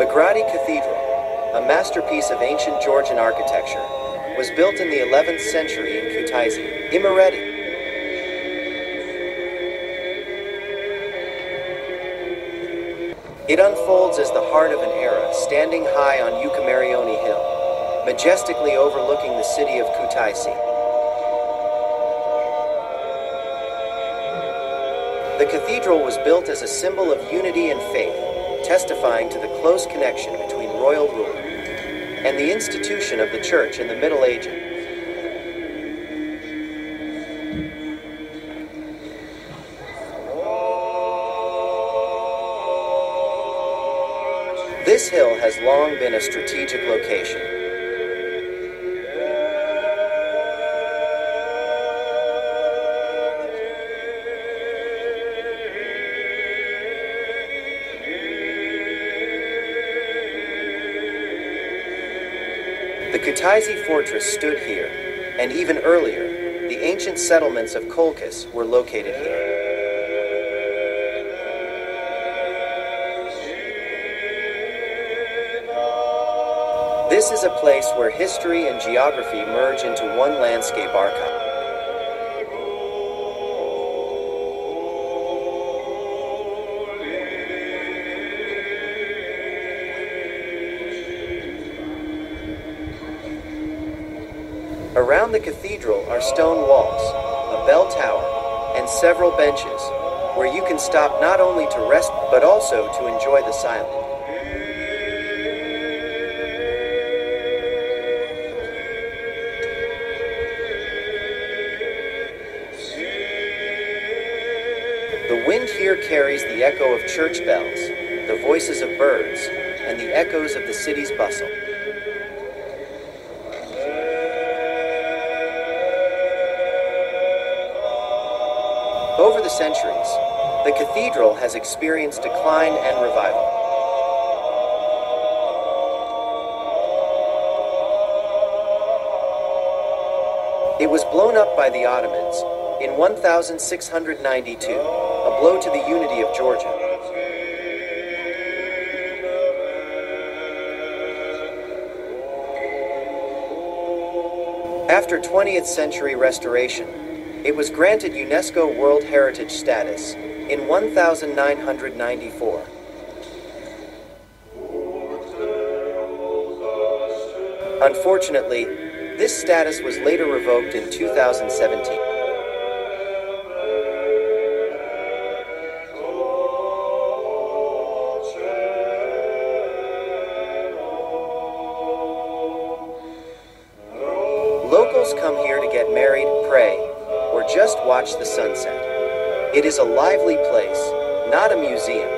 Bagrati Cathedral, a masterpiece of ancient Georgian architecture, was built in the 11th century in Kutaisi, Imereti. It unfolds as the heart of an era, standing high on Ukamarioni Hill, majestically overlooking the city of Kutaisi. The cathedral was built as a symbol of unity and faith, testifying to the close connection between royal rule and the institution of the Church in the Middle Ages. This hill has long been a strategic location. The Kutaisi fortress stood here, and even earlier, the ancient settlements of Kolkis were located here. This is a place where history and geography merge into one landscape archive. Around the cathedral are stone walls, a bell tower, and several benches, where you can stop not only to rest but also to enjoy the silence. The wind here carries the echo of church bells, the voices of birds, and the echoes of the city's bustle. Over the centuries, the cathedral has experienced decline and revival. It was blown up by the Ottomans in 1692, a blow to the unity of Georgia. After 20th century restoration, it was granted UNESCO World Heritage status in 1994. Unfortunately, this status was later revoked in 2017. Locals come here to get married, pray, or just watch the sunset. It is a lively place, not a museum.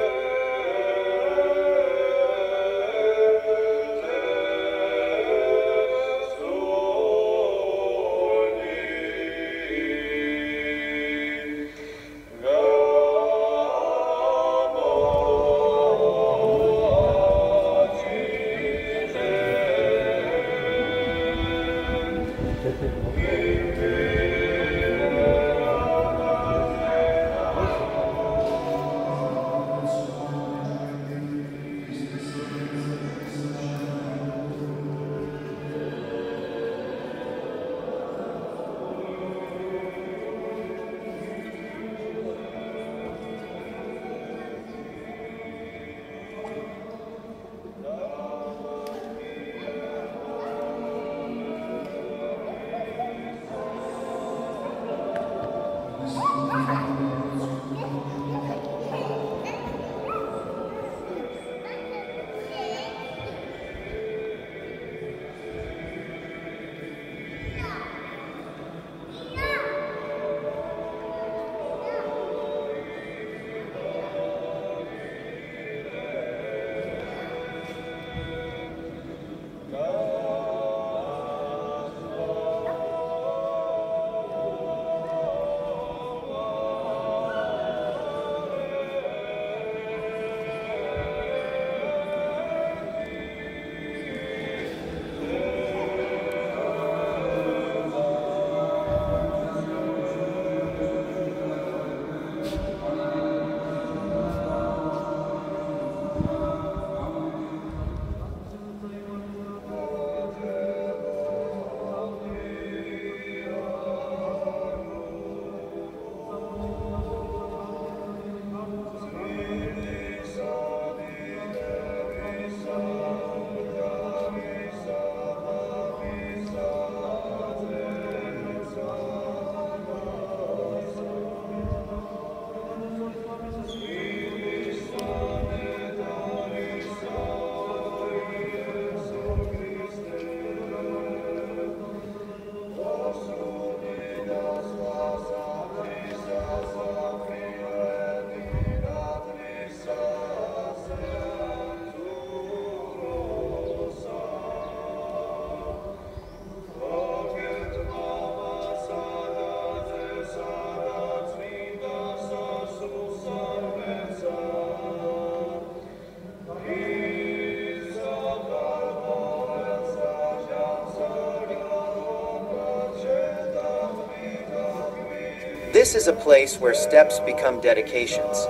This is a place where steps become dedications,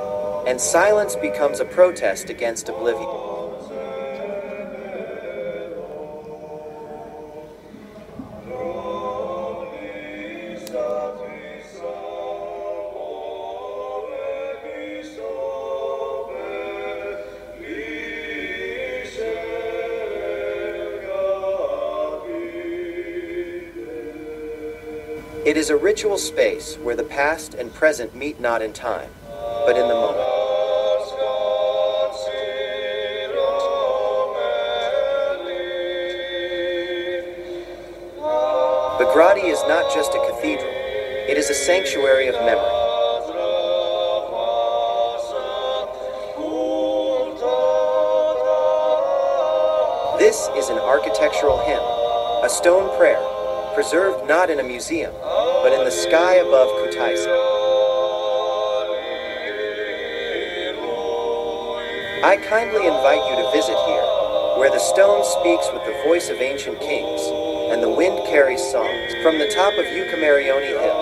and silence becomes a protest against oblivion. It is a ritual space where the past and present meet not in time, but in the moment. Bagrati is not just a cathedral, it is a sanctuary of memory. This is an architectural hymn, a stone prayer, preserved not in a museum, but in the sky above Kutaisi. I kindly invite you to visit here, where the stone speaks with the voice of ancient kings, and the wind carries songs from the top of Ukamarioni Hill.